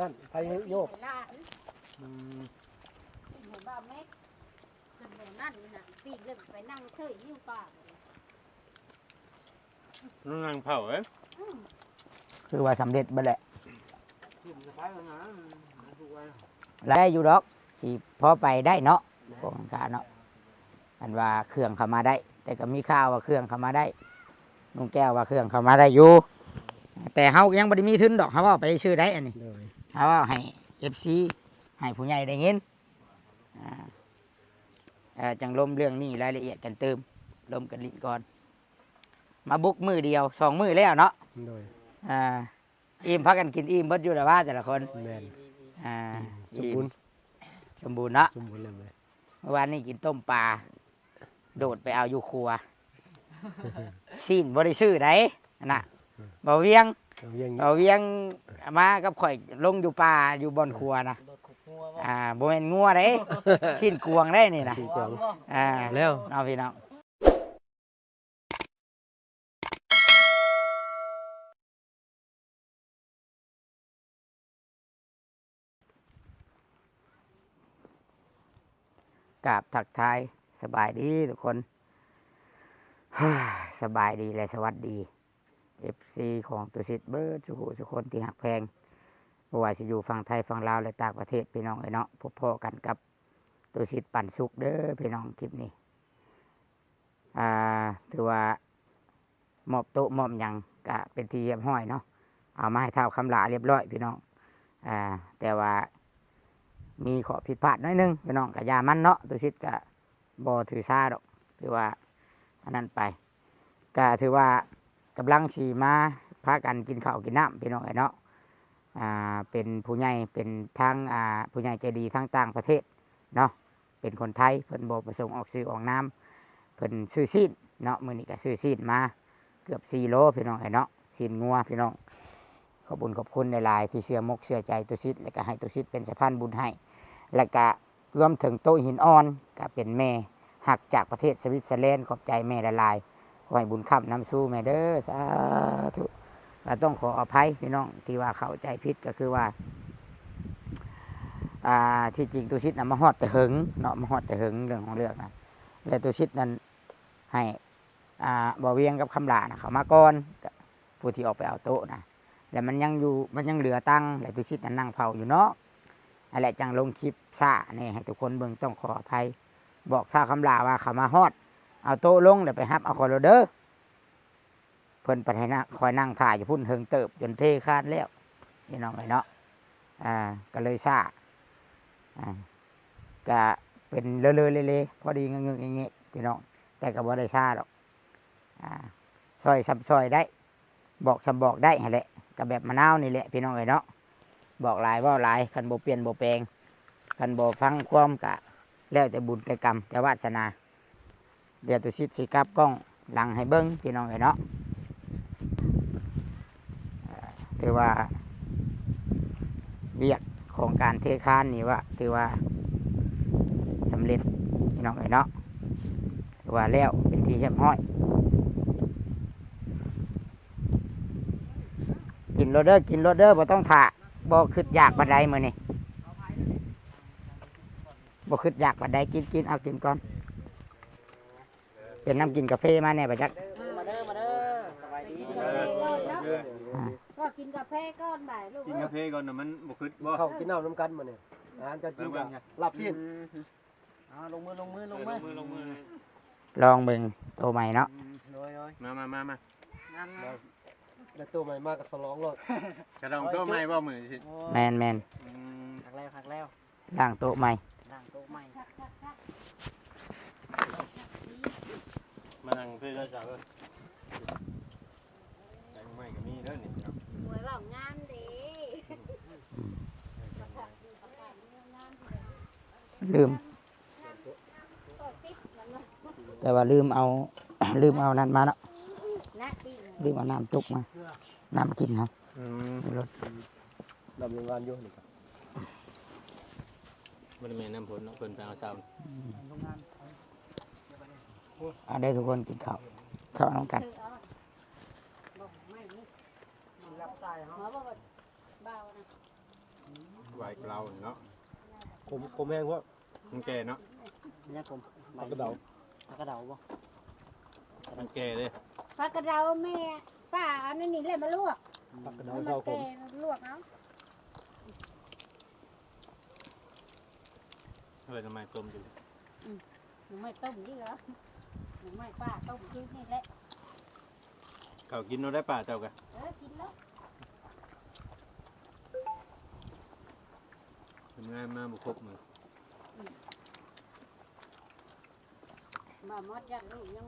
นั่นไทยโยก หลานหัวบ้าเม็ดจนหัวนั่นน่ะปีนเริ่มไปนั่งเฉยยิ้วปาก นั่งเผาเอ้ย คือว่าสำเร็จบ่แหละ กินสบายแล้วนะทุกวัน ได้อยู่ดอกสิพอไปได้เนาะพวกข้าเนาะอันว่าเครื่องเข้ามาได้ แต่ก็มีข่าวว่าเครื่องเข้ามาได้ลุงแก้วว่าเครื่องเข้ามาได้อยู่แต่เฮายังบ่ได้มีทุนดอกเฮาว่าไปชื่อได้อันนี้ เลย เฮาว่าให้ FC ให้ผู้ใหญ่ได้เงินจังลมเรื่องนี้รายละเอียดกันเติมลมกันลิ้นก่อน มาบุกมือเดียว2 มื้อแล้วเนาะ เลย อิ่มพักกันกินอิ่มเบิดอยู่แล้วว่าแต่ละคน แมน สม อิ่ บู ม รณ์ สมบูรณ์เนาะ สมบูรณ์เลย เมื่อวานนี้กินต้มปลาโดดไปเอาอยู่ครัวสิ้นบริสุทธิ์ได้น่ะบ่เวียง เอาเวียง บ่เวียงมากับข่อยลงอยู่ป่าอยู่บนครัวนะบ่แม่นงัวเด้ สิ้นกวงได้นี่นะ สีกวาง แล้ว เอาพี่น้องกราบทักทายสบายดีทุกคน สบายดีและสวัสดี FC ของตุสิทธิ์เบิร์ดสุคนที่หักแพงบ่ว่าจะอยู่ฝั่งไทยฝั่งลาวและต่างประเทศพี่น้องเนาะพบพ่อกันกับตุสิทธิ์ปั่นสุกเด้อพี่น้องคลิปนี้ถือว่ามอบโต๊ะมอบหยังก็เป็นที่เรียบร้อยเนาะเอามาให้เท่าคำลาเรียบร้อยพี่น้องแต่ว่ามีข้อผิดพลาดน้อยนึงพี่น้องกับยามันเนาะตุสิทธิ์ก็บ่ถือซาดอกถือว่าอันนั้นไปก็ถือว่ากำลังสีมาพากันกินข้าวกินน้ำพี่น้องเนาะเป็นผู้ใหญ่เป็นทางผู้ใหญ่ใจดีทางต่างประเทศเนาะเป็นคนไทยเพิ่นบ่ประสงค์ออกซื้อออกน้ำเพิ่นซื้อซีนเนาะมื้อนี้ก็ซื้อซีนมาเกือบ4 โลพี่น้องเนาะซีนงัวพี่น้องขอบคุญขอบคุณในหลายที่เชื่อมกเชื่อใจตุสิทธิ์และก็ให้ตุสิทธิ์เป็นสะพานบุญให้และก็รวมถึงโต๊ะหินอ่อนก็เป็นแม่หักจากประเทศสวิตเซอร์แลนด์ขอบใจแม่หลายๆขอให้บุญค้ำนำสู้แม่เด้อสาธุต้องขออภัยพี่น้องที่ว่าเข้าใจผิดก็คือว่าที่จริงตุชิตมาฮอดแต่หึงเนาะมาฮอดแต่หึงเรื่องของเรื่องนะและตุชิตนั้นให้บ่เวียงกับคำลานะเขามาก่อนผู้ที่ออกไปเอาโต๊ะนะแล้วมันยังอยู่มันยังเหลือตังค์และตุชิตนั้นนั่งเผาอยู่เนาะอะไรจังลงคลิปซ่าเนี่ยให้ทุกคนเบิ่งต้องขออภัยบอกท่าคำลาว่าเขามาฮอดเอาโต๊ะลงเดี๋ยวไปฮับเอาคอร์เดอร์เพิ่นไปให้นะคอยนั่งถ่ายอยู่พุ่นเฮิงเติบจนเทคาดแล้วพี่น้องเลยเนาะก็เลยซ่าก็เป็นเลอะๆพอดีเงยๆเงี้ยพี่น้องแต่ก็บ่ได้ซ่าหรอกซอยซับซอยได้บอกซับบอกได้แหละก็แบบมะนาวนี่แหละพี่น้องเลยเนาะบอกหลายว่าหลายคันโบเปลี่ยนโบแปลงคันโบฟังความกะแล้วแต่บุญแต่กรรมแต่วาสนาเดี๋ยวตุชิดสิกับกล้องหลังให้เบิ้งพี่น้องเลยเนาะถือว่าเวียกของการเทคานนี่ว่าถือว่าสำเร็จพี่น้องเลยเนาะถือว่าแล้วเป็นที่เรียบร้อยกินโรเดอร์กินโรเดอร์บ่ต้องถ่าบ่ขึ้นอยากบันไดมื้อนี่บ่ขึ้นอยากบันไดกินเอากินก่อนเป็นน้ำกินกาแฟมาเนี่ยประจักษ์ มาเด้อสบายดีก็กินกาแฟก้อนบ่ายลูก กินกาแฟก่อนนะมันบุกบ่ เข้ากินน้ำน้ำกันมาเนี่ยอาหารจะกินกับลาบชิ้น ลงมือ ลองเบิ่งตัวใหม่เนาะ มา แล้วตัวใหม่มากกับสลองรถ กระดองตัวใหม่บ่มือสิ แมนหักแล้ว ล่างโต๊ะใหม่ ด่างโต๊ะใหม่ มานั่งเพื่อนสาวแต่ใหม่ก็มีเด้อนี่ หวยว่างามดี ลืม แต่ว่าลืมเอา ลืมเอานั่นมาเนาะ นะดี ลืมเอาน้ำจุกมาน้ำกินครับรถ นำโรงงานอยู่นี่ครับ มันแม่น้ำผลเนาะเพิ่นไปเอาเช้า ได้ทุกคนกินข้าวน้องกัน บอกไม่นี่รับสายเขาบอกเบานะ ไหวเราเนาะ ผมแห้งว่า มันแก่เนาะ เนี่ยผม ผักกระเดา ผักกระเดาบ่ มันแก่เลย ผักกระเดาแม่ป้าเอานั่นนี่เลยมาลวก ผักกระเดา เอามา เข้าผ แก ม งลวกเอา เฮ้ยทำไมต้มอยู่ หนูไม่ต้มนี่เหรอหนูไม่ป้าต้มกินนี่แหละ เขากินเราได้ป่าเจ้ากัน กินแล้ว ทำงานมาบุครบมือ มามอดยันลูกยัง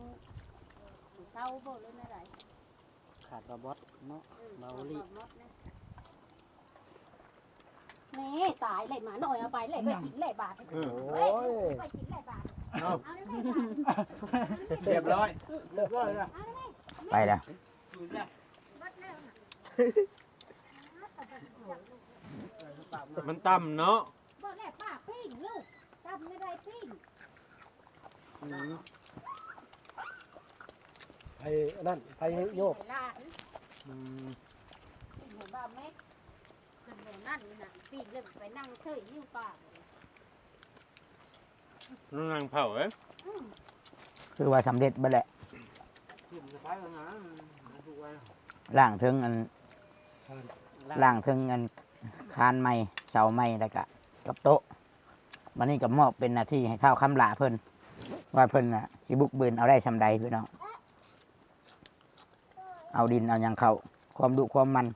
เต้าบ่เลยไม่ไร ขาดบาบอสเนาะ เบาลิ นี่ตายเลยหมาหน่อยเอาไปเลยไปกินเลยบาท โอ้ย ไปกินเลยบาท เอา เอาได้ไหมบาท เรียบร้อย เรียบร้อยแล้ว เอาได้ไหม ไปแล้ว บัดแล้วนะ มันต่ำเนาะ บ่แลป้าปิ้งลูกจำไม่ได้ปิ้ง ไปนั่นไปโยก ลาดปิ้งหัวบ้าแม่ขึ้นบนนั่นน่ะปิ้งเริ่มไปนั่งเฉยนิ้วป้า นั่งนั่งเผาเอ้ย คือว่าสำเร็จบ่แหละ ทิ่มสะพายกันนะถูกไว้ ล่างถึงอันล่างถึงอันคานไม้เสาไม้แล้วก็กับโต๊ะวันนี้ก็มอบเป็นหน้าที่ให้เท่าคำลาเพิ่นว่าเพิ่นน่ะสิบุกบืนเอาได้สำใดพี่น้องเอาดินเอาหยังเข้าความดุความมัน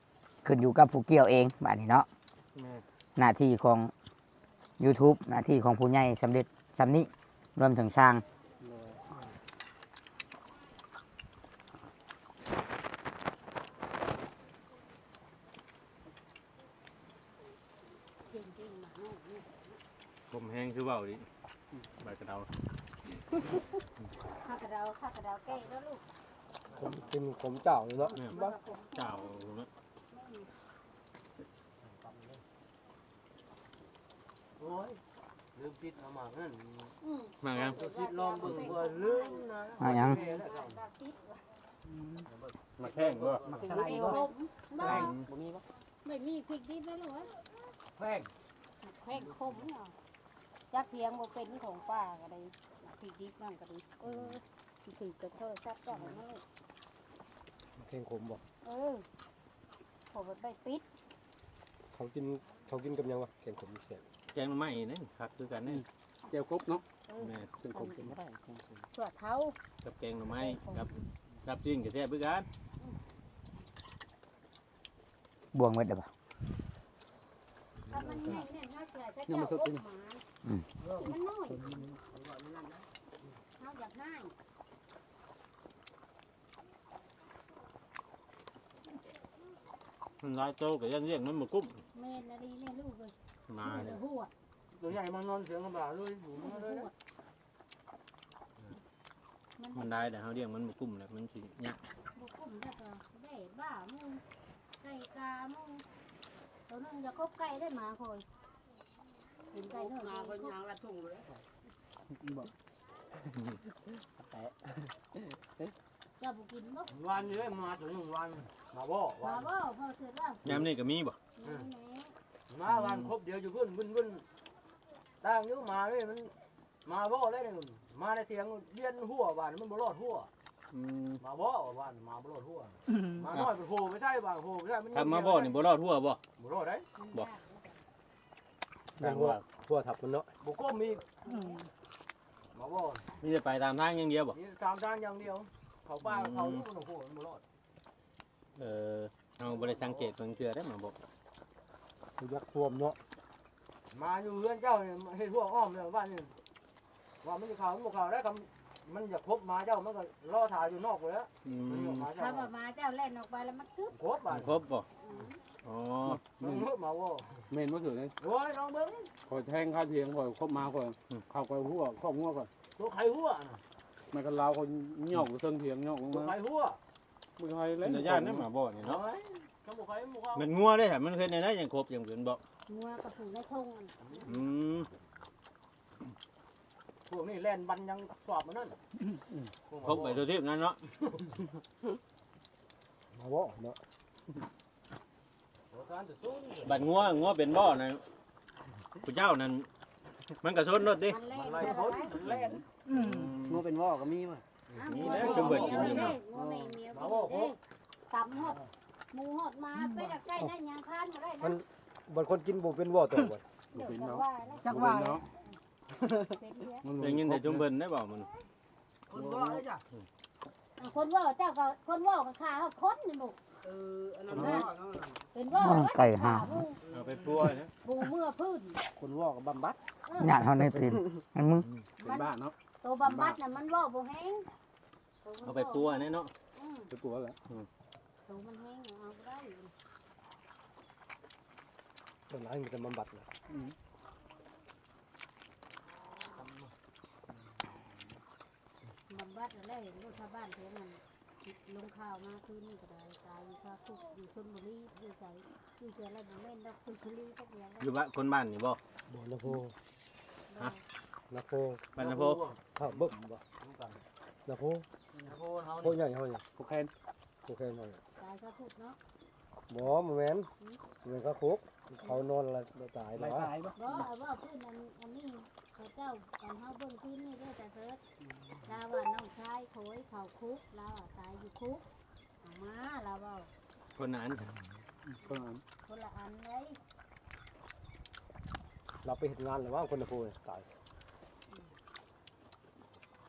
ขึ้นอยู่กับผู้เกี่ยวเองบัดนี้เนาะ แม่ หน้าที่ของ YouTube หน้าที่ของผู้ใหญ่สำเร็จสำนี้รวมถึงสร้าง จริงๆมาโน่นนี่ ผมแห้งคือเบาดิใบกระเดา ข้าวกระเดาแก้แล้วลูก ผมกินผมเจ้าเลยเนาะ เนี่ย บ้า เจ้าเนาะ โอ้ยลืมปิดเอามานั่น มากัน คิดลองเบิ่งว่าลืมนะ เอาหยัง มาแข้งบ่ มักสไลด์บ่ บ่ บ่มีบ่ ไม่มีพริกดิบแล้วหรอ แป้ง แห้งคมเนาะจักเพียงบ่เป็นของป้าก็ได้พริกดิบนั่นก็ดีถือกับโทรศัพท์ก็ให้มาลูก เพลงขมบอก ผมไปปิด เขากินกับยังวะเพลงขมเสียง แกงหน่อไม้นี่ครับคือกันนี่ เจียวครบเนาะ แม่ ซึ่งผมกินบ่ได้แกงผม ชั่วเท้า กับแกงหน่อไม้กับจิ้งกับแซ่บคือกัน บวงเม็ดเด้อบ่ ถ้ามันแห้งเนี่ยน่าเกลือจะเจ้าอบหมามันน้อยเอาอยากง่าย มันลายโตกับยันเรียกมันบ่กุ้ม เมนอะไรเนี่ยลูกเลย มา หัว ตัวใหญ่มันนอนเสียงกระบาเลยหมูมาเลย มันได้แต่เฮาเรียกมันบ่กุ้มแหละมันสิยาก บุกุ้มได้ก็ได้บ้ามึงไก่กามึงตัวนึงจะคบไก่ได้มาคนเห็นไก่เนื้อมาคนยางละถุงเลย แต่ จะบุกินบ่ วันนี้มาถึงวันมาบ่ มาบ่พอเสร็จแล้ว ยามนี้ก็มีบ่ มาวันครบเดียวอยู่บึ้นตั้งอยู่มาเลยมันมาบ่เลยมาในเสียงเลี้ยนหัววันมันบ่รอดหัว อืม มาบ่วันมาบ่รอดหัวมาน้อยเป็นโหไม่ใช่บ่โหไม่ใช่มัน ทำมาบ่นี่บ่รอดทั่วบ่ บ่รอดได้ ทางว่า หัวทับมันเนาะบ่ก้มมีมาบ่ มีแต่ไปตามทางอย่างเดียวบ่ นี่ตามทางอย่างเดียวเขาป้าเขาลูกมันโหมันบ่รอด เอาบ่ได้สังเกตเบิ่งเทื่อได้มาบ่ ยักษ์ท่วมเนาะมาอยู่เฮือนเจ้าเนี่ยเฮ็ดหัวอ้อมเลยว่านี่ว่ามันจะเข้ามันบ่เข้าได้คำมันอยากพบมาเจ้ามันก็รอถ่ายอยู่นอกเลย อื มัน ม มาเจ้า ถ้าว่ามาเจ้าแล่นออกไปแล้วมันกึ๊บ ครบบ่ ครบบ่อ๋อ มันเพิ่มมาว่า เมนมาถือเลย โอ้ยน้องเบิ้ง คอยแทงข้าวเทียงคอยครบมาคอยเข้าคอยหัวครอบหัวคอย ตัวไข่หัวน่ะ มันก็ลาวคนย่องเส้นเทียงย่อง ตัว มา ไข่หัว มือใคร เป็ เล่ น น ตาญาตินำมาบ่นี่ เนาะ เนาะ ก็บ่ไข่บ่เข้า มันงัวได้ค่ะมันเคยในนั้นยังครบยังเพิ่นบ่ งัวกระผูในทง อืม พวกนี้แล่นบันยังสอบมันนั่น ครบไปตัวทิพย์นั่นเนาะ มาว่าเนาะการจะสู้ บัดงัวเป็นบ่นะ ผู้เจ้านั่นมันก็ชนรถดิ มันแล่ มัน น ไล่ ได้ ชน ไหม มันเล่น งูเป็นว่อก็มีมา นี่แหละคือเบิดกินอยู่ เด้ เนาะ งูแม่เมียบ่เด้ตำหดหมูหดมาไปดักใกล้ได้ยังคานบ่ได้ มัน นะ บางคนกินบ่เป็นว่อตัวบ่ เดี๋ยวจะว่าแล้ว จักว่าเนาะ เป็นเยอะ มัน ได้ยินแต่จุ่มเบิ่นได้บ่มัน คนว่อเลยจ้ะ คนว่าเจ้าก็คนว่าก็ฆ่าเฮาคนนี่บ่ อันนั้นว่อเนาะ เป็นว่า ไก่ห่า เอาไปปัวนะ บูเมื่อพื้น คนว่อกับบำบัด ญาติเฮาในตีนอันมึง เป็นบ้านเนาะ ตัวบำบัดน่ะมันว่าบ่แห้ง เอาไปปัวแน่เนาะ ไปกลัวแหละ ตัวมันแห้งเอาบ่ได้ ตัวนั้นมันจะบำบัดนะ บำบัดแล้วเห็นลูกชาวบ้านแถวนั้นลงข่าวมาคืนนี้ก็ได้ตายอยู่ภาคคุกอยู่ชลบุรีอยู่ไสอยู่เจอแล้วบ่แม่นดอกชลบุรีจักอย่าง อยู่บ้านคนบ้านนี่บ่ บ่นะโพนะโพ บ้านนะโพ ข้าวบึ้มบ่นะโพโพใหญ่เฮานี่ พวกแคน โพแค่น้อย ตายก็พูดเนาะ บ่แม่นมันก็คุกเขานอนแล้วตาย ไล่ แล้ว ตายบ่ บ่เอาว่าพื้นอันนี้เขาเจ้าตอนเฮาเบิ่งพื้นนี่เด้อแต่เถิดลาว่าน้องชายโขยเข้าคุกลาวตายอยู่คุกเอามาลาเว้า คนนั้น คนนั้น คนละอันเลย เราไปเฮ็ดงานแล้วว่าคนนะโพตาย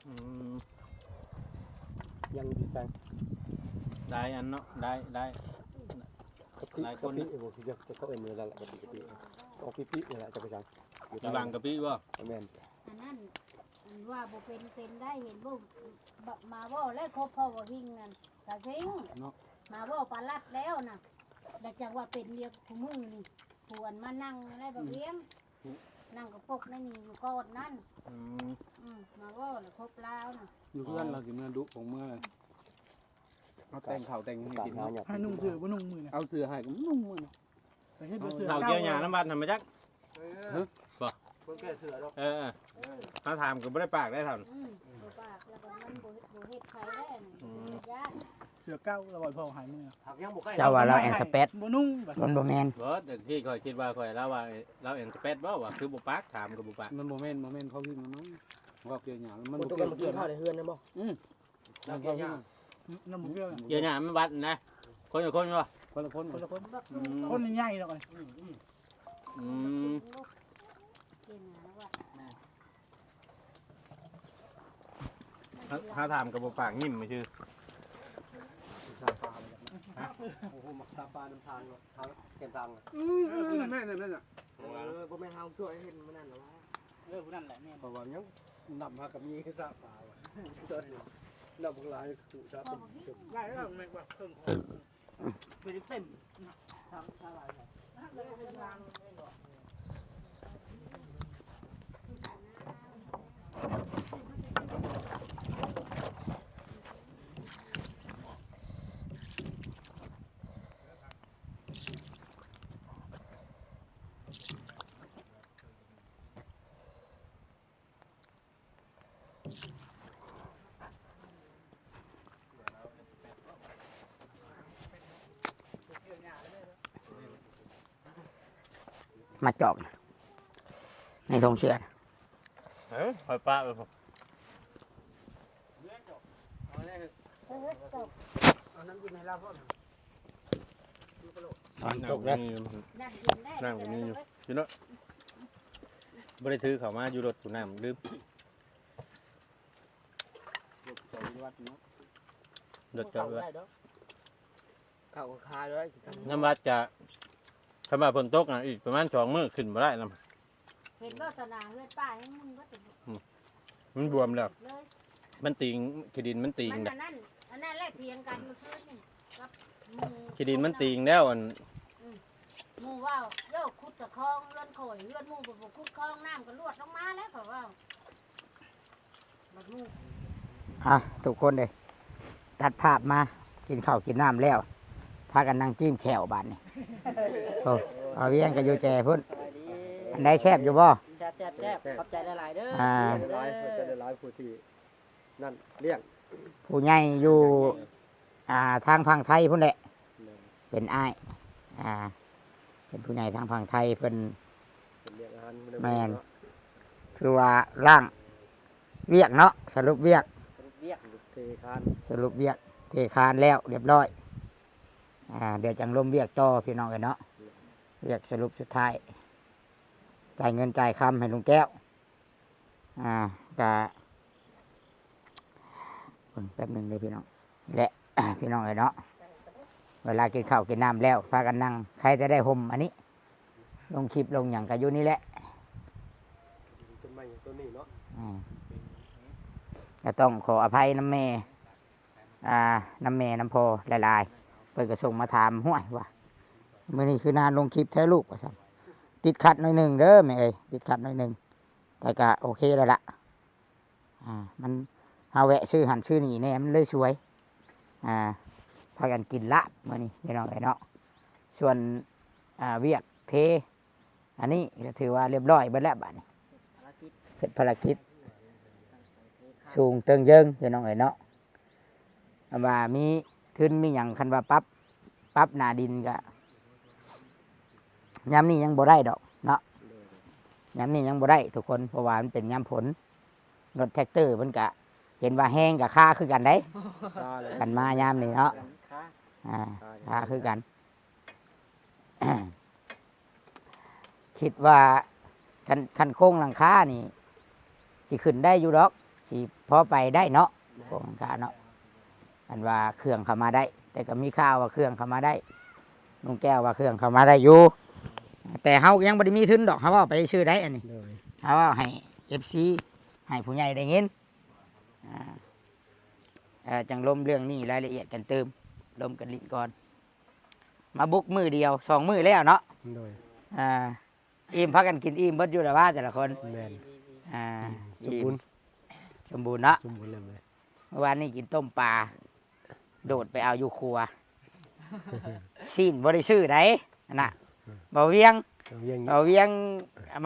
อืม ยังดีใจ ได้อันเนาะได้ กะปิกะปิบ่สิจะเขาเอ็นมือแล้วกะปิเอาปินี่แหละจะไปจัง อยู่บางกะปิบ่ แม่น อันนั้นอันว่าบ่เป็นได้เห็นบ่มาบ่แล้วครบพ่อบ่หิงนั่นกะสิงมาบ่ปลาลัดแล้วน่ะแต่จังว่าเป็นเรียกผู้มือนี่ผู้อันมานั่งอะไรบ่เลี้ยงนั่งกับปกนั่นนี่อยู่กอดนั่น อืม มาบ่แล้วครบแล้วน่ะ อยู่เพื่อนเราสิเมื่อดุของเมื่อเลยเอาแต่งข่าวแต่งให้ ตา กิน หา เนาะ หยัด ให้นุ่งเสือบ่นุ่งมือนะ เอาเสือให้ก็นุ่งมัน ไปเฮ็ดบ่เสือ เฒ่าเกี่ยวหญ้าน้ำบ้านทำมาจัก บ่แก้เสือดอก เออเขาถามก็บ่ได้ปากได้เท่า บ่ปากแล้วก็มันบ่เฮ็ดไผแล้วนี่ญาติ เสือเก้าแล้วบ่พอหายมือ หักยังบ่ใกล้ เจ้าว่าเราแอนสเปด บ่นุ่งบัด มันบ่แม่น บ่แต่ที่ข่อยคิดว่าข่อยแล้วว่าเราเอ็นสเปซบ่ว่าคือบ่ปากถามก็บ่ปาก มันโมเมนต์เขาขึ้นมามั้งว่าเกี่ยวหยามัน มันต้องมากินข้าวในเฮือนนะบ่ มันเขาขึ้น น้ำมันเปรี้ยว เกี่ยวหญ้ามันวัดนะคนกับคนบ่ คนละคน คนละคน บัก คนใหญ่ๆแล้วกัน อืม เก่งนะว่า ถ้าถามก็บ่ปากยิ้มไม่ชื่อ ซาปลาโอ้โหมักซาปลาน้ำทางทางแก่นทาง แม่นั่นน่ะ บ่แม่นเฮาช่วยเห็นมันนั่นหรอวะ ผู้นั้นแหละแม่น เพราะว่ายังนำมากับมีซาปลาว่ะนำพวกหลายสู่ซาเป็น ได้แล้วแม่ว่าเพิ่ม เป็นเต็ม มาจอกในทงเสือ ข่อยปากไปพอ เอาน้ำกินให้เราพ่อ ตกแล้ว นั่นกินได้ น้ำก็มีอยู่อยู่เนาะบ่ได้ถือเข้ามาอยู่รถกูน้ำลืม ใส่วัดเนาะ รถจอดไว้ ข้าวคาเลย น้ำวัดจะถ้าว่าฝนตกอ่ะอีกประมาณ2มื้อขึ้นบ่ได้นำ เห็นว่าสนาเฮือนป้าให้มึงก็จะ มันบวมแล้ว เลย มันติงขี้ดินมันติง มัน เด้ อันนั้นแหละเถียงกันเมื่อคืนนี่กับหมู่ ขี้ดินมันติงแล้วอัน หมู่ว่าโยกขุดตะคองเลื่อนข่อยเลื่อนหมู่บ่ขุดคลองน้ำก็ลวดลงมาแล้วเขาว่าบัดหมู่ อ่ะทุกคนเลยตัดภาพมากินข้าวกินน้ำแล้วพากันนั่งจิ้มแขวบานนี่โอ้เอาเวียงกับอยู่แจพุ่นอันใดแซ่บอยู่บ่ แซ่บขอบใจหลายๆเด้อ อ่า หลายจะได้หลายผู้ที่นั่นเลี้ยง ผู้ใหญ่อยู่ทางฝั่งไทยพุ่นแหละเป็นอ้ายเป็นผู้ใหญ่ทางฝั่งไทยเพิ่น เป็นเลี้ยงอาหาร แม่นคือว่าล่างเวียกเนาะสรุปเวียก เรียก เทคาน สรุปเวียกเทคานแล้วเรียบร้อยเดี๋ยวจังลมเวียกต่อพี่น้องกันเนาะเวียกสรุปสุดท้ายจ่ายเงินจ่ายคำให้ลุงแก้วกะแป๊บหนึ่งเลยพี่น้องนี่แหละ พี่น้องเลยเนาะเวลากินข้าวกินน้ำแล้วพากันนั่งใครจะได้ห่มอันนี้ ลงคลิปลงอย่างกันอยู่นี่แหละ ต้นไม้ต้นนี้เนาะ ก็ต้องขออภัยน้ำแม่น้ำแม่น้ำพอหลายๆเปิดกระส่งมาถามห้วยว่ามื่อนี้คือนานลงคลิปแท้ลูกว่าสั่นติดขัดหน่อยหนึ่งเด้อแม่เอ้ยติดขัดหน่อยหนึ่งแต่ก็โอเคแล้วล่ะมันเอาแวะซื้อหันซื้อนี่เนี่ยมันเลยสวยพากันกินละมื่อนี้พี่น้องไอ้เนาะส่วนเวียกเทอันนี้ก็ถือว่าเรียบร้อยเบิดแล้วบัดนี้เสร็จภารกิจสูงเติงเยิงพี่น้องไอ้เนาะว่ามีทุนมีอย่างคันว่าปั๊บหนาดินก็ยามนี้ยังบ่ได้ดอกเนาะยามนี้ยังบ่ได้ทุกคนเพราะว่ามันเป็นยามฝนรถแท็กเตอร์มันก็เห็นว่าแห้งกับค่าคือกันได้กันมายามนี้เนาะค่าคือกัน คิดว่าคันโค้งหลังคานี่สิขึ้นได้อยู่ดอกสิพอไปได้เนาะโค้งหลังคาเนาะอันว่าเครื่องเข้ามาได้ แต่ก็มีข่าวว่าเครื่องเข้ามาได้ลุงแก้วว่าเครื่องเข้ามาได้อยู่แต่เฮายังบ่ได้มีทุนดอกเฮาว่าไปชื่อได้อันนี้เฮาว่าให้ FC ให้ผู้ใหญ่ได้เงินจังลมเรื่องนี้รายละเอียดกันเติมลมกันลิ้นก่อนมาบุกมือเดียว2 มื้อแล้วเนาะอิ่มพักกันกินอิ่มเบิดอยู่แต่ว่าแต่ละคนแม่นสม อิ่ บู ม รณ์ สมบูรณ์เนาะ สมบูรณ์เลย เมื่อวานนี้กินต้มปลาโดดไปเอาอยู่ครัวซีนบ่ได้ซื้อได้น่ะบ่เวียง เอาเวียง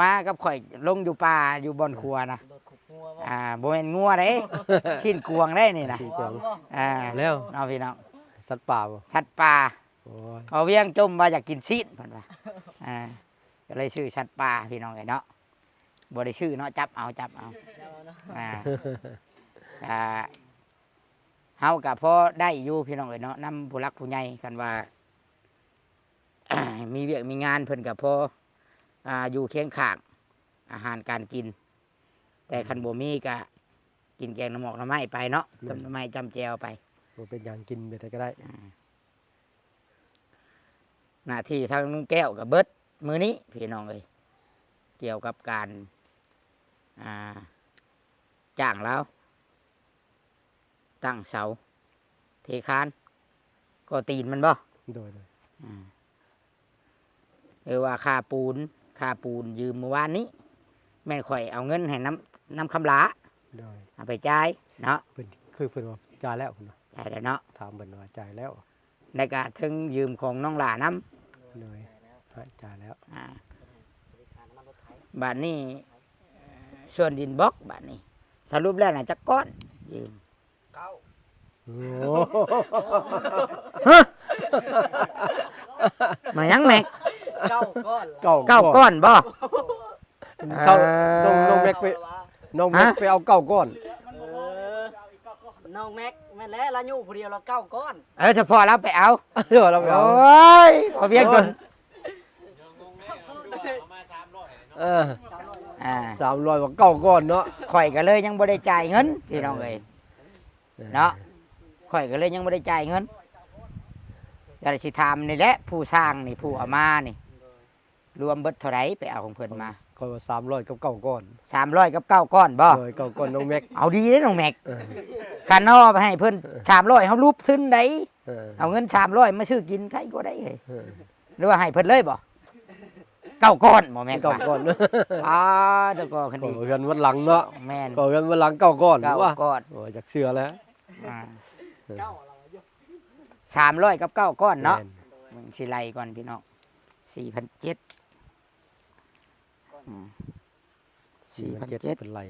มากับข่อยลงอยู่ป่าอยู่บนครัวนะบ่แม่นงัวเด้ ชิ้นกวงได้นี่นะ ชิ้นกวาง แล้ว เอาพี่น้อง สัตว์ป่าบ่ สัตว์ป่า โอ้ย เอาเวียงจมว่าอยากกินชิ้นเพิ่นว่าก็เลยชื่อสัตว์ป่าพี่น้องไอ้เนาะบ่ได้ชื่อเนาะจับเอาเฮาก็พอได้อยู่พี่น้องไอ้เนาะนำผู้รักผู้ใหญ่กันว่า มีเวียกมีงานเพิ่นก็พออยู่เคียงข้างอาหารการกิน แต่คันบ่มีก็กินแกงน้ำหมอกน้ำไม้ไปเนาะต้มน้ำไม้จำแจวไป บ่เป็นอย่างกินไปได้ก็ได้ หน้าที่ทางลุงแก้วกับเบิดมือนี้พี่น้องเอ้ยเกี่ยวกับการจ้างแล้วตั้งเสาเทคานก็ตีนมันบ่ โดย หรือว่าค่าปูนยืมเมื่อวานนี้ แม่นข่อยเอาเงินให้น้ำคำลา โดย เอาไปจ่ายเนาะ เพิ่นว่าจ่ายแล้วเพิ่นว่า จ่ายแล้วเนาะ ถามเพิ่นว่าจ่ายแล้ว ในกะถึงยืมของน้องหลาน้ โดยจ่ายแล้ว ำบาทนี้ส่วนดินบล็อกบาทนี้สรุปแล้วน่ะจักก้อนยืม โอ้ มายังแม็ก เก้าก้อน เก้า ก้อนบ่ เข้าน้องแม็กไปเอาเก้าก้อน น้องแม็กแม่นแล้วเราอยู่ผู้เดียวเราเก้าก้อน เฉพาะเราไปเอา เดี๋ยวเราไป โอ เอา ้ยพอเพียงจน 300ว่าเก้าก้อนเนาะ ข่อยก็เลยยังบ่ได้จ่ายเงินพี่น้องเอ้ยเนาะข่อยก็เลยยังบ่ได้จ่ายเงินอยากสิถามนี่แหละผู้สร้างนี่ผู้เอามานี่ รวมเบิดเท่าไหร่ไปเอาของเพิ่นมา ก็ว่า300กับเก้าก้อน 300กับ9ก้อนบ่ โดยเก้าก้อนน้องแม็ก เอาดีเด้น้องแม็กคันเฮาไปให้เพิ่น300เฮารูปทึนได้เอาเงิน300มาซื้อกินใครก็ได้เฮ้ยหรือว่าให้เพิ่นเลยบ่9ก้อนบ่แม่น เก้าก้อน เดี๋ยวก็คัน ก็ นี้ กันวันหลังเนาะ แม่น ก็กันวันหลังเก้าก้อน 9 ว่า ก้อน โอ้อยากเชื่อแล้ว 300กับ9ก้อนเนาะ แม่ มึงสิไล่ก่อนพี่น้อง4,700 4,700เป็นไร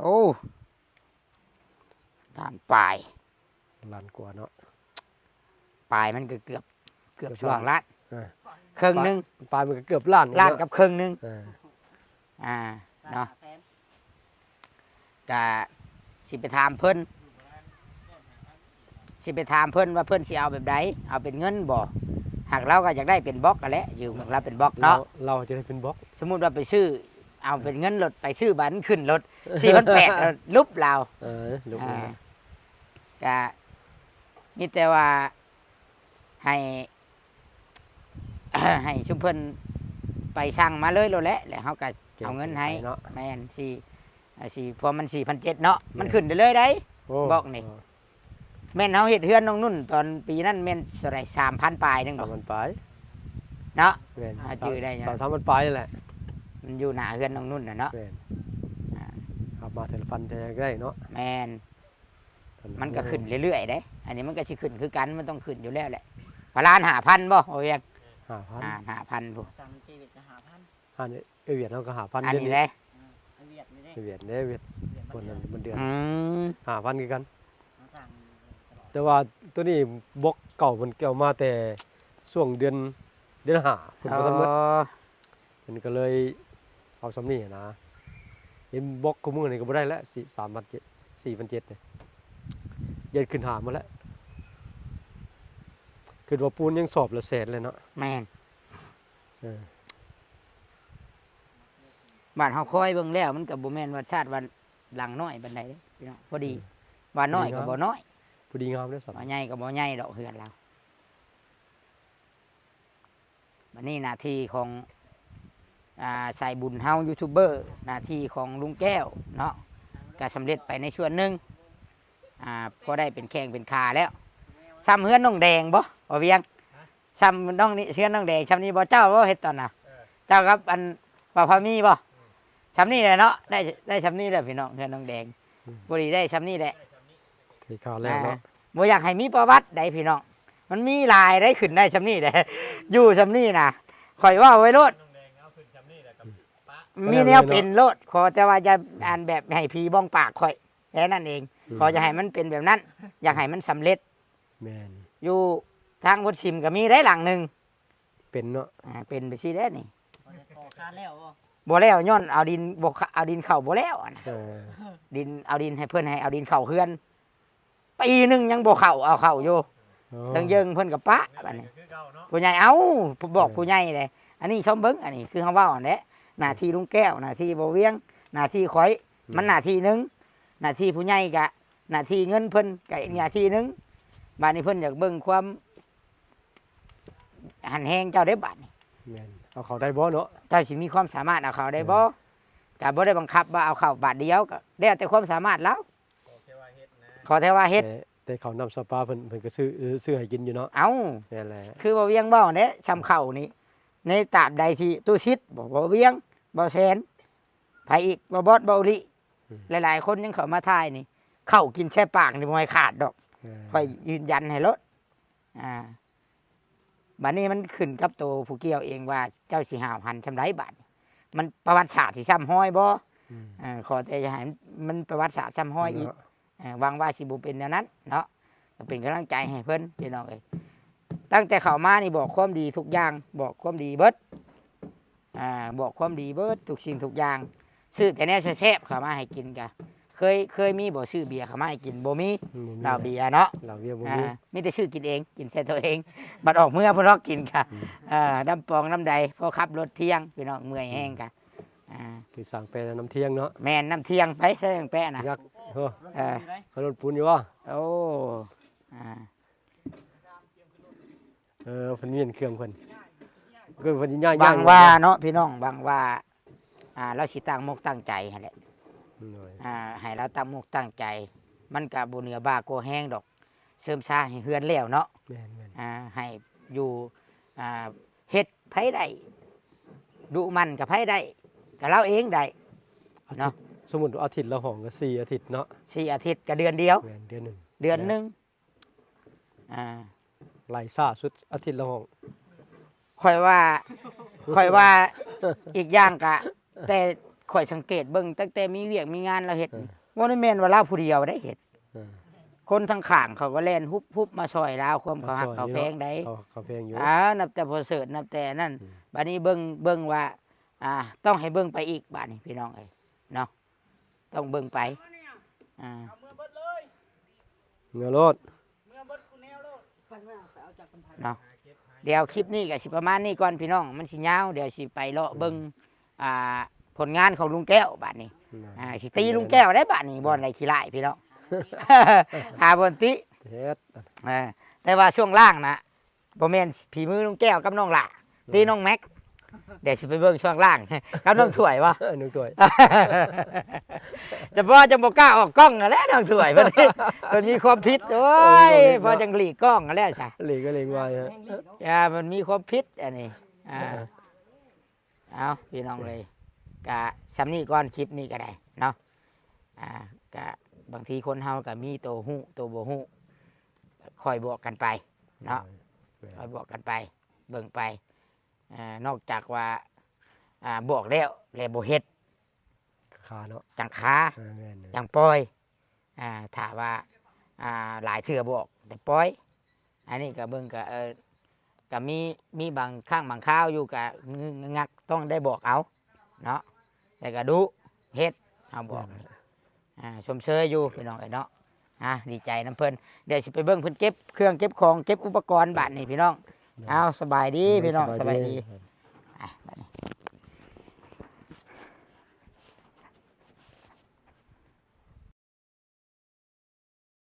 โอ้ด้านปลาย ล้านกว่าเนาะ ปลายมันก็เกือบช่วง ล้าน ล้าน เออ ครึ่งหนึง ปลายมันก็เกือบล้าน ล้านกับครึ่งหนึง เออ เนาะก็สิไปถามเพิ่นว่าเพิ่นสิเอาแบบใดเอาเป็นเงินบ่หากเราก็อยากได้เป็นบล็อกกันแหละอยู่กับเราเป็นบล็อก เรา เนาะ เราจะได้เป็นบล็อก สมมุติว่าไปซื้อเอาเป็นเงินรถไปซื้อบัตรขึ้นรถ 4,800ลุบเรา ลูก อ่าก็มีแต่ว่าให้ ให้ชุมเพิ่นไปสั่งมาเลยโลดแหละแล้วเฮาก็เอาเงินให้ เนาะ แม่นสี่พอมัน4,700เนาะมันขึ้นได้เลยได้ โอ้ บอกนี่ แม่นเฮาเฮ็ดเฮือนน้องนุ่นตอนปีนั้นแม่นเท่าไหร่3,000ปลายหนึง สา บ่ มพันปลาย เนาะ แม่น จื้อได้ยัง สามพันปลายแหละ มันอยู่หน้าเฮือนน้องนุ่นน่ะเนาะ แม่น อ่า ขับมาเทเลฟันจะได้เนาะ แม่นมันก็ขึ้นเรื่อยๆเด้อันนี้มันก็สิขึ้นคือกันมันต้องขึ้นอยู่แล้วแหละพลาน5,000บ่โอ้ย 5,000 5,000พุ่น สั่งชีวิตจะหาพัน อันนี้เวียดเราก็5,000 อัน เดือน นี้ นี้ เลย ไอเวียดนี่เด้ เวียดคนนั้นมันเดือน อืม 5,000คือกัน มาสั่งตลอด แต่ว่าตัวนี้บล็อกเก่ามันเกี่ยวมาแต่ช่วงเดือน5เพิ่นบ่ทันหมด มันก็เลยเอาสำนี่นะเห็นบล็อกกูมือนี่ก็บ่ได้แล้ว4,700เนี่ยเย็นขึ้นหามาแล้วคือว่าปูนยังสอบละแสนเลยเนาะ แม่น เออ บ้านเฮาคอยเบิ่งแล้วมันก็บ่แม่นว่าชาติว่าหลังน้อยปานใดเด้พี่น้องพอดีว่าน้อยก็บ่น้อย พอดีงามเลยสับ ว่าใหญ่ก็บ่ใหญ่ดอกเฮือนเราบัดนี้หน้าที่ของสายบุญเฮายูทูบเบอร์หน้าที่ของลุงแก้วเนาะก็สำเร็จไปในส่วนหนึงพอได้เป็นแข้งเป็นขาแล้วซ้ำเฮือนน้องแดงบ่เวียงซ้ำน้องนี่เฮือนน้องแดงซ้ำนี้บ่เจ้าบ่เฮ็ดตอนน่ะเจ้าครับอันว่าพามีบ่ซ้ำนี้แหละเนาะได้ซ้ำนี้แหละพี่น้องเฮือนน้องแดงบ่ดีได้ซ้ำนี้แหละ ที่ข่าวแล้วเนาะ บ่อยากให้มีประวัติใดพี่น้องมันมีหลายได้ขึ้นได้ซ้ำนี้แหละอยู่ซ้ำนี้น่ะข่อยว่าไว้โลดมีแนวเป็นโลดขอแต่ว่าจะอ่านแบบให้ผีบ้องปากข่อยแค่นั้นเองขอจะให้มันเป็นแบบนั้น อยากให้มันสำเร็จ แม่น อยู่ทางวัดชิมก็มีได้หลังหนึ่ง เป็นเนาะ เป็นไปซี่ได้นี่ พอจะก่อคานแล้วบ่ บ่แล้วย้อนเอาดินบ่เอาดินเข้าบ่แล้วอะนะ เออ ดินเอาดินให้เพิ่นให้เอาดินเข้าเฮือนปีหนึงยังบ่เข้าเอาเข้าอยู่ทั้งเยิงเพิ่นกับปะบัดนี้ผู้ใหญ่เอาบอกผู้ใหญ่เลยอันนี้ชมเบิ่งอันนี้คือเฮาเว้าอันนี้หน้าที่ลุงแก้วหน้าที่บ่เวียงหน้าที่ข่อยมันหน้าที่หนึงหน้าที่ผู้ใหญ่ก็หน้าที่เงินเพิ่นก็อีกหน้าที่หนึงบัดนี้เพิ่นอยากเบิ่งความหันแฮงเจ้าได้บัดนี้ แม่นเอาเขาได้บ่เนาะ เจ้าสิมีความสามารถเอาเขาได้บ่ก็บ่ได้บังคับว่าเอาเข้าบาทเดียวก็แล้วแต่ความสามารถแล้วขอแต่ว่าเฮ็ด แต่เขานำสปาเพิ่นก็ซื้อให้กินอยู่เนาะ เอา นั่นแหละ คือบ่เวียงบ่เด้ชำเข้านี่ในตราบใดที่ตู้ชิดบ่เวียงบ่แสนไผอีกบ่บอดบ่อุลิหลายๆคนยังเข้ามาทายนี่เข้ากินแช่ปากนี่บ่ให้ขาดดอกค่อยยืนยันให้รถบัดนี้มันขึ้นกับตัวผู้เกี่ยวเองว่าเจ้าสิหาพันชำไรบาทมันประวัติศาสตร์ที่ซ้ำห้อยบ่ขอแต่จะให้มันประวัติศาสตร์ซ้ำห้อยอีกหวังว่าสิบ่เป็นแนวนั้นเนาะก็เป็นกำลังใจให้เพิ่นพี่น้องเอ้ยตั้งแต่เข้ามานี่บอกความดีทุกอย่างบอกความดีเบิดบอกความดีเบิดทุกสิ่งทุกอย่างซื้อแต่แน่แซ่บๆเข้ามาให้กินกะเคยมีบ่ซื้อเบียร์เข้ามาให้กินบ่มีเหล้าเบียร์เนาะ เหล้าเบียร์บ่ มีแต่ซื้อกินเองกินใส่ตัวเองบัดออกเมื่อพวกเรากินค่ะน้ำปองน้ำใดพอขับรถเที่ยงพี่น้องเมื่อยแห้งค่ะ คือสั่งไปน้ำเที่ยงเนาะ แม่นน้ำเที่ยงไปใช่ยังแปะนะ ยักเฮ้อ อยู่ได้ เขารถปูนอยู่ว่ะ โอ้ เพิ่นมีเครื่องเพิ่นก็เพิ่นย่าง บางว่าเนาะพี่น้องบางว่าเราสิตั้งมกตั้งใจให้แหละให้เราตั้งมกตั้งใจ มันกับบุเหนือบ้าโกแห้งดอกเสริมซาให้เฮือนแล้วเนาะ แม่น ให้อยู่เฮ็ดไผได้ดุมันกับไผได้กับเราเองได้เนาะ สมมุติอาทิตย์ละห้องก็4อาทิตย์เนาะ 4 อาทิตย์กับเดือนเดียว แม่นเดือนหนึง เดือนหนึง ไล่ซ่าสุดอาทิตย์ละห้อง ค่อยว่าอีกอย่างกะ แต่ข่อยสังเกตเบิ่งตั้งแต่มีเวียกมีงานเราเฮ็ดบ่ได้แม่นว่าเราผู้เดียวได้เฮ็ด คนทั้งข้างเขาก็เล่นฮุบมาซอยลาวความเขาหักเขาแพงได้ เขาแพงอยู่ นับแต่พอเสิร์ตนับแต่นั่น อืม บัดนี้เบิ่งว่า ต้องให้เบิ่งไปอีกบัดนี้พี่น้องเอ้ยเนาะต้องเบิ่งไปอ่า เอามือเบิดเลย เงือรถ มือเบิดกูแนวโลด เนาะเดี๋ยวคลิปนี้ก็สิประมาณนี้ก่อนพี่น้องมันสิยาวเดี๋ยวสิไปเลาะเบิ่งผลงานของลุงแก้วบัดนี้สิตีลุงแก้วได้บัดนี้บ่อนไรขี้ไล่พี่น้อง หาบนติ เฮ็ด แต่ว่าช่วงล่างนะบ่แม่นผีมือลุงแก้วกับน้องหล่าตีน้องแม็กเดี๋ยวสิไปเบิ่งช่วงล่าง กับน้องถ้วยวะ นึกตัว จะพอจะบ่กล้าออกกล้องนั่นแหล้วน้องถ้วยเพิ่น เพิ่นมีความผิดโอ้ยพอจังหลีกกล้องนั่นแหล้วจ้ะ เหล็กก็เหล็กไว้ฮะ มันมีความผิดอันนี้เอาพี่น้องเลยกะสำนี้ก่อนคลิปนี้ก็ได้เนาะกะบางทีคนเฮาก็มีตัวฮู้ตัวบ่ฮู้คอยบอกกันไปเนาะคอยบอกกันไป เบิ่งไปนอกจากว่าบอกแล้วบ่เฮ็ด ขาเนาะ จังคา แม่น จังปล่อยถ้าว่าหลายเทื่อบอกแต่ปล่อย อันนี้ก็เบิ่งก็มีบางข้างบางข้าวอยู่กับงักต้องได้บอกเอาเนาะแต่ก็ดูเฮ็ดเอาบอกชมเชยอยู่พี่น้องไอ้เนาะดีใจน้ำเพิ่นเดี๋ยวสิไปเบิ่งเพิ่นเก็บเครื่องเก็บของเก็บอุปกรณ์บัดนี้พี่น้องเอาสบายดีพี่น้องสบายดีบัดนี้